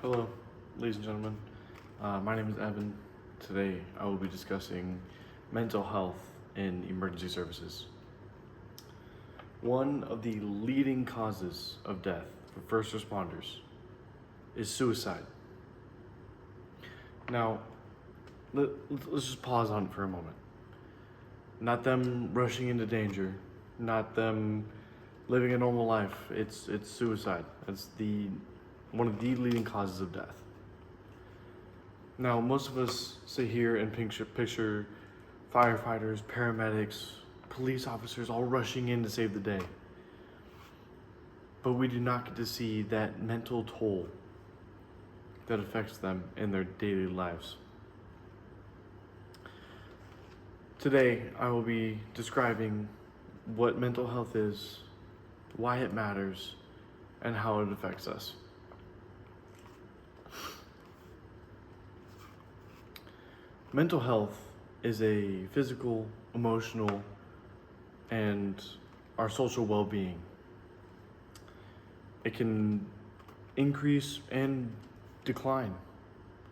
Hello, ladies and gentlemen. My name is Evan. Today I will be discussing mental health in emergency services. One of the leading causes of death for first responders is suicide. Now, let's just pause on it for a moment. Not them rushing into danger, not them living a normal life. It's suicide. It's one of the leading causes of death. Now, most of us sit here and picture firefighters, paramedics, police officers all rushing in to save the day. But we do not get to see that mental toll that affects them in their daily lives. Today, I will be describing what mental health is, why it matters, and how it affects us. Mental health is a physical, emotional, and our social well-being. It can increase and decline,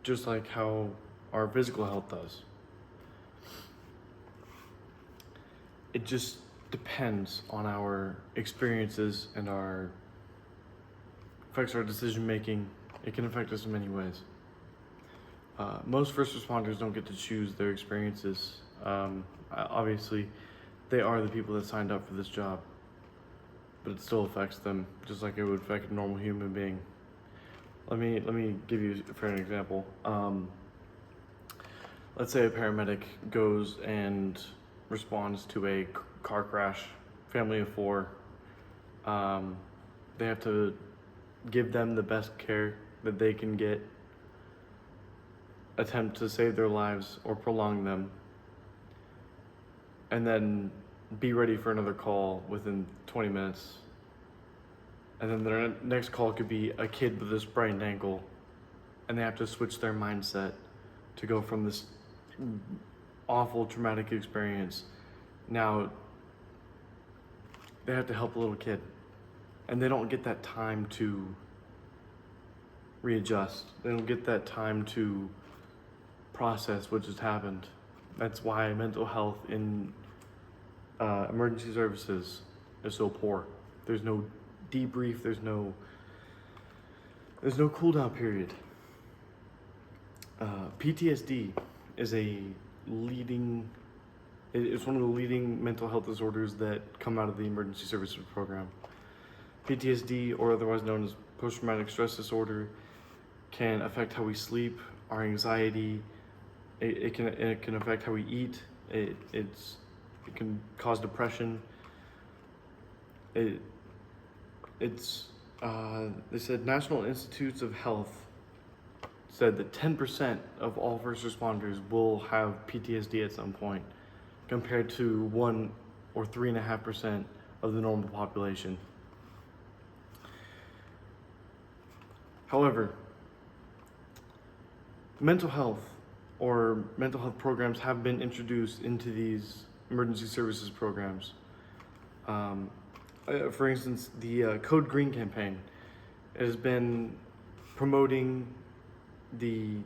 just like how our physical health does. It just depends on our experiences and affects our decision making. It can affect us in many ways. Most first responders don't get to choose their experiences. Obviously, they are the people that signed up for this job, but it still affects them just like it would affect a normal human being. Let me give you for an example. Let's say a paramedic goes and responds to a car crash, family of four. They have to give them the best care that they can get, attempt to save their lives or prolong them, and then be ready for another call within 20 minutes. And then their next call could be a kid with a sprained ankle, and they have to switch their mindset to go from this awful traumatic experience. Now they have to help a little kid, and they don't get that time to readjust. They don't get that time to process what just happened. That's why mental health in emergency services is so poor. There's no debrief. There's no cool down period. PTSD is it's one of the leading mental health disorders that come out of the emergency services program. PTSD, or otherwise known as post-traumatic stress disorder, can affect how we sleep, our anxiety. It can affect how we eat. It can cause depression. They said National Institutes of Health said that 10% of all first responders will have PTSD at some point, compared to 1 or 3.5% of the normal population. However, mental health programs have been introduced into these emergency services programs. For instance, the Code Green campaign has been promoting the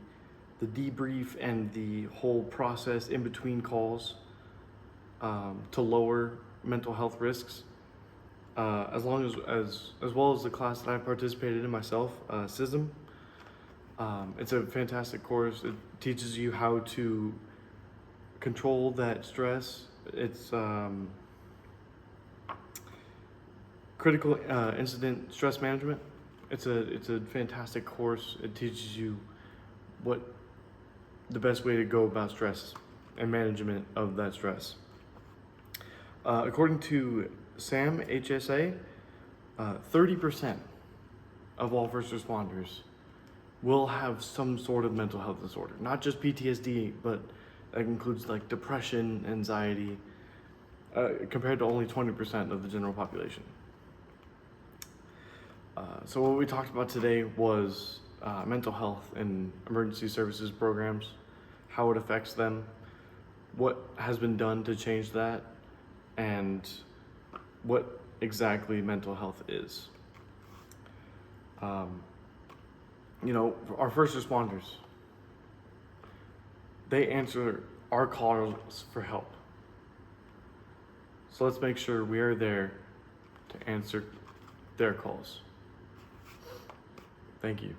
debrief and the whole process in between calls to lower mental health risks. As well as the class that I participated in myself, CISM. It's a fantastic course. It teaches you how to control that stress. It's critical incident stress management. It's a fantastic course. It teaches you what the best way to go about stress and management of that stress. According to SAM HSA, 30% of all first responders will have some sort of mental health disorder. Not just PTSD, but that includes like depression, anxiety, compared to only 20% of the general population. So what we talked about today was mental health in emergency services programs, how it affects them, what has been done to change that, and what exactly mental health is. you know, our first responders, they answer our calls for help. So let's make sure we are there to answer their calls. Thank you.